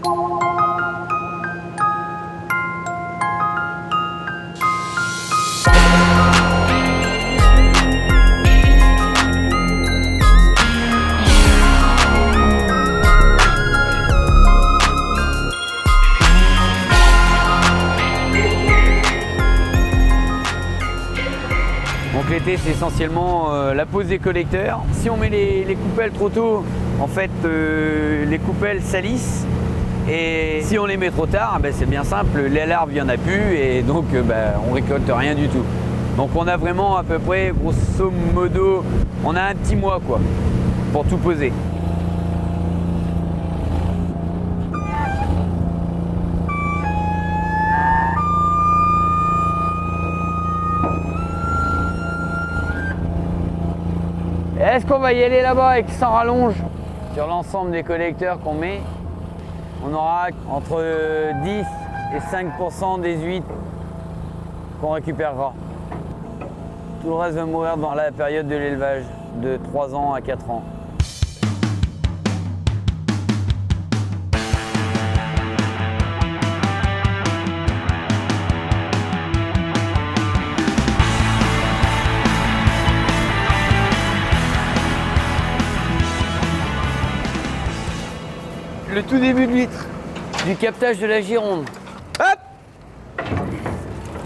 Donc l'été, c'est essentiellement la pose des collecteurs. Si on met les coupelles trop tôt, en fait, les coupelles salissent. Et si on les met trop tard, ben, c'est bien simple, les larves, il n'y en a plus et donc on récolte rien du tout. Donc on a vraiment à peu près, grosso modo, on a un petit mois quoi, pour tout poser. Est-ce qu'on va y aller là-bas avec sans rallonge? Sur l'ensemble des collecteurs qu'on met, on aura entre 10 et 5% des huîtres qu'on récupérera. Tout le reste va mourir dans la période de l'élevage, de 3 ans à 4 ans. Le tout début de l'huître, du captage de la Gironde. Hop!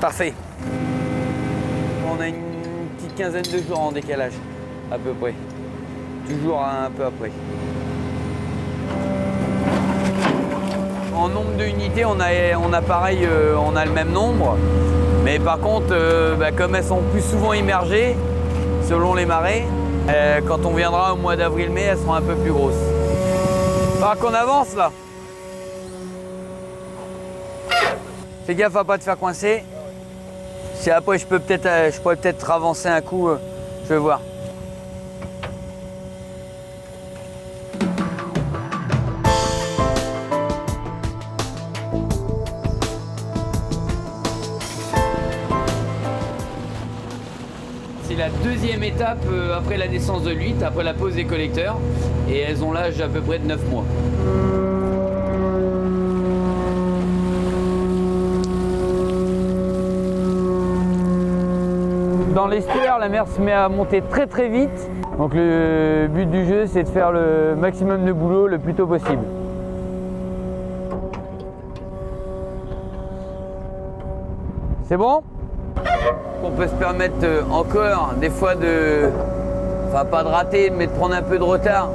Parfait. On a une petite quinzaine de jours en décalage, à peu près. Toujours un peu après. En nombre d'unités, on a pareil, on a le même nombre. Mais par contre, comme elles sont plus souvent immergées, selon les marées, quand on viendra au mois d'avril-mai, elles seront un peu plus grosses. Faudra qu'on avance là. Fais gaffe à pas te faire coincer. Si après je pourrais peut-être avancer un coup, je vais voir. C'est la deuxième étape après la naissance de l'huître, après la pose des collecteurs. Et elles ont l'âge à peu près de 9 mois. Dans l'estuaire, la mer se met à monter très très vite. Donc le but du jeu, c'est de faire le maximum de boulot le plus tôt possible. C'est bon? On peut se permettre encore des fois enfin pas de rater, mais de prendre un peu de retard.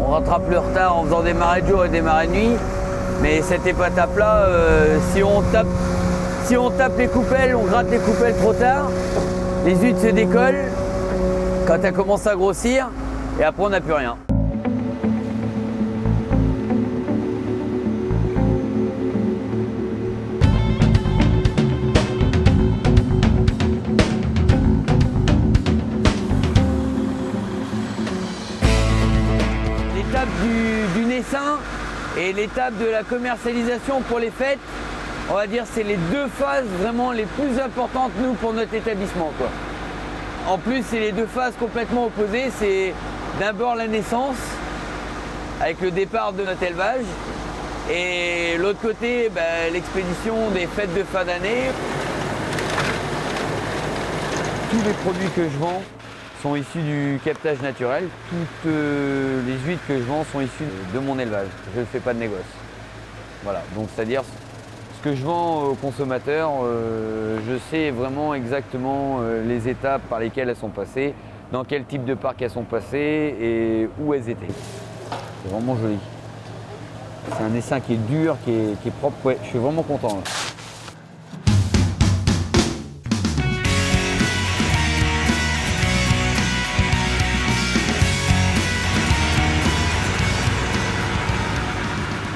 On rattrape le retard en faisant des marées de jour et des marées de nuit. Mais cette étape-là, si on tape les coupelles, on gratte les coupelles trop tard, les huîtres se décollent quand elles commencent à grossir et après on n'a plus rien. L'étape du naissain et l'étape de la commercialisation pour les fêtes, on va dire c'est les deux phases vraiment les plus importantes nous pour notre établissement quoi. En plus c'est les deux phases complètement opposées, c'est d'abord la naissance avec le départ de notre élevage et l'autre côté l'expédition des fêtes de fin d'année. Tous les produits que je vends sont issus du captage naturel. Toutes les huîtres que je vends sont issues de mon élevage. Je ne fais pas de négoce. Voilà, donc c'est-à-dire ce que je vends aux consommateurs, je sais vraiment exactement les étapes par lesquelles elles sont passées, dans quel type de parc elles sont passées et où elles étaient. C'est vraiment joli. C'est un essaim qui est dur, qui est propre. Ouais, je suis vraiment content. Là.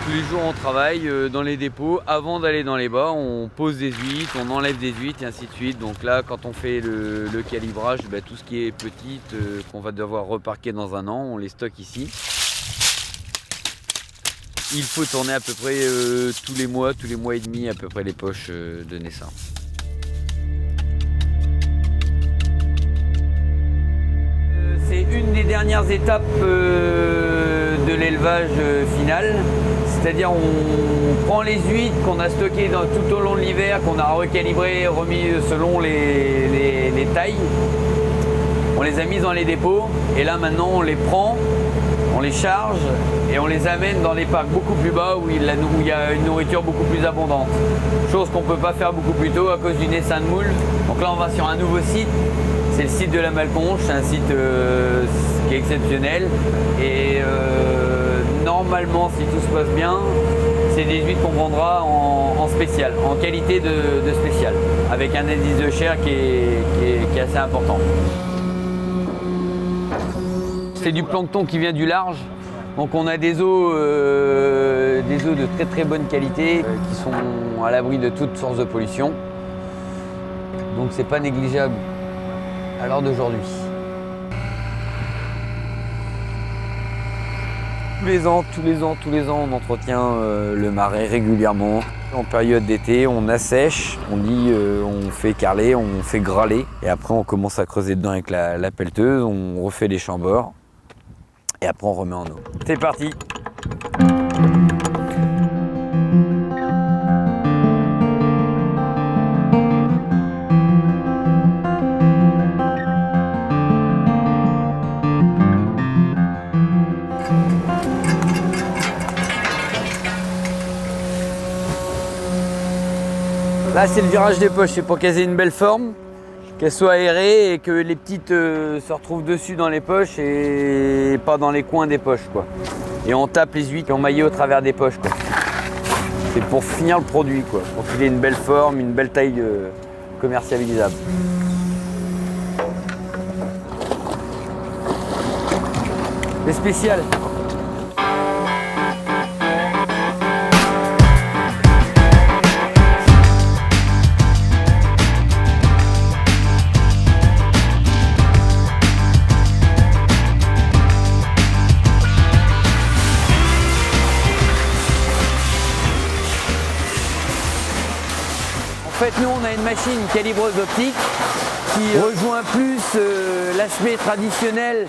Tous les jours on travaille dans les dépôts, avant d'aller dans les bas, on pose des huîtres, on enlève des huîtres et ainsi de suite. Donc là quand on fait le calibrage, tout ce qui est petite, qu'on va devoir reparquer dans un an, on les stocke ici. Il faut tourner à peu près tous les mois et demi à peu près les poches de naissance. C'est une des dernières étapes de l'élevage final. C'est-à-dire on prend les huîtres qu'on a stockées tout au long de l'hiver, qu'on a recalibrées, remis selon les tailles. On les a mises dans les dépôts et là maintenant on les prend, on les charge et on les amène dans les parcs beaucoup plus bas où il y a une nourriture beaucoup plus abondante. Chose qu'on ne peut pas faire beaucoup plus tôt à cause du naissain de moule. Donc là on va sur un nouveau site, c'est le site de la Malconche, c'est un site qui est exceptionnel. Et normalement, si tout se passe bien, c'est des huîtres qu'on vendra en spécial, en qualité de spécial, avec un indice de chair qui est assez important. C'est du plancton qui vient du large, donc on a des eaux de très très bonne qualité qui sont à l'abri de toutes sources de pollution. Donc c'est pas négligeable à l'heure d'aujourd'hui. Tous les ans, on entretient le marais régulièrement. En période d'été, on assèche, on fait carreler, on fait graler. Et après, on commence à creuser dedans avec la pelleteuse, on refait les champs-bords. Et après, on remet en eau. C'est parti! Là, c'est le virage des poches, c'est pour qu'elles aient une belle forme, qu'elles soient aérées et que les petites se retrouvent dessus dans les poches et pas dans les coins des poches, quoi. Et on tape les huîtres emmaillées au travers des poches, quoi. C'est pour finir le produit, quoi, pour qu'il ait une belle forme, une belle taille commercialisable. C'est spécial. En fait, nous, on a une machine calibreuse optique qui rejoint plus l'aspect traditionnel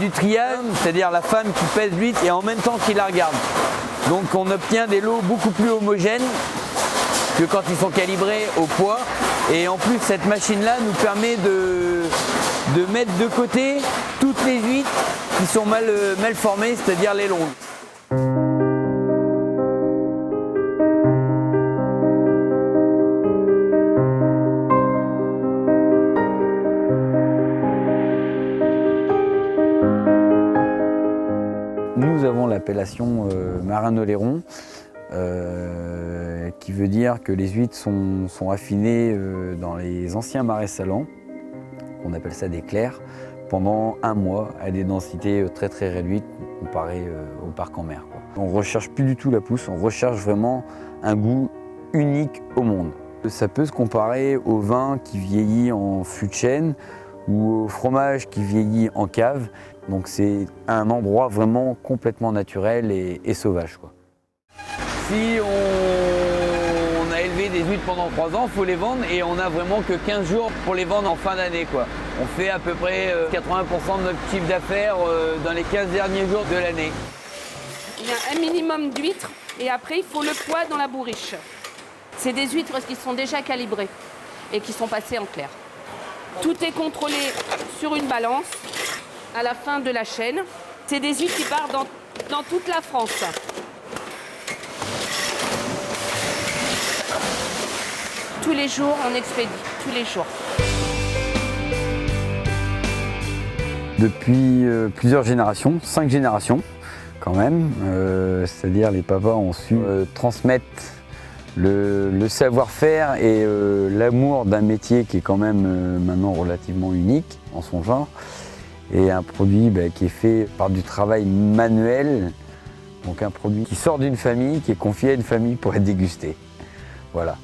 du triage, c'est-à-dire la femme qui pèse l'huître et en même temps qui la regarde. Donc on obtient des lots beaucoup plus homogènes que quand ils sont calibrés au poids. Et en plus, cette machine-là nous permet de mettre de côté toutes les huîtres qui sont mal formées, c'est-à-dire les longues. Nous avons l'appellation marin-oléron, qui veut dire que les huîtres sont affinées dans les anciens marais salants, on appelle ça des clairs, pendant un mois à des densités très très réduites comparées au parc en mer, quoi. On ne recherche plus du tout la pousse, on recherche vraiment un goût unique au monde. Ça peut se comparer au vin qui vieillit en fût de chêne ou au fromage qui vieillit en cave. Donc c'est un endroit vraiment complètement naturel et sauvage, quoi. Si on a élevé des huîtres pendant 3 ans, il faut les vendre et on n'a vraiment que 15 jours pour les vendre en fin d'année, quoi. On fait à peu près 80% de notre chiffre d'affaires dans les 15 derniers jours de l'année. Il y a un minimum d'huîtres et après il faut le poids dans la bourriche. C'est des huîtres qui sont déjà calibrées et qui sont passées en clair. Tout est contrôlé sur une balance à la fin de la chaîne. C'est des huîtres qui partent dans toute la France. Tous les jours, on expédie, tous les jours. Depuis plusieurs générations, 5 générations quand même, c'est-à-dire les papas ont su transmettre le savoir-faire et l'amour d'un métier qui est quand même maintenant relativement unique en son genre. Et un produit qui est fait par du travail manuel, donc un produit qui sort d'une famille, qui est confié à une famille pour être dégusté. Voilà.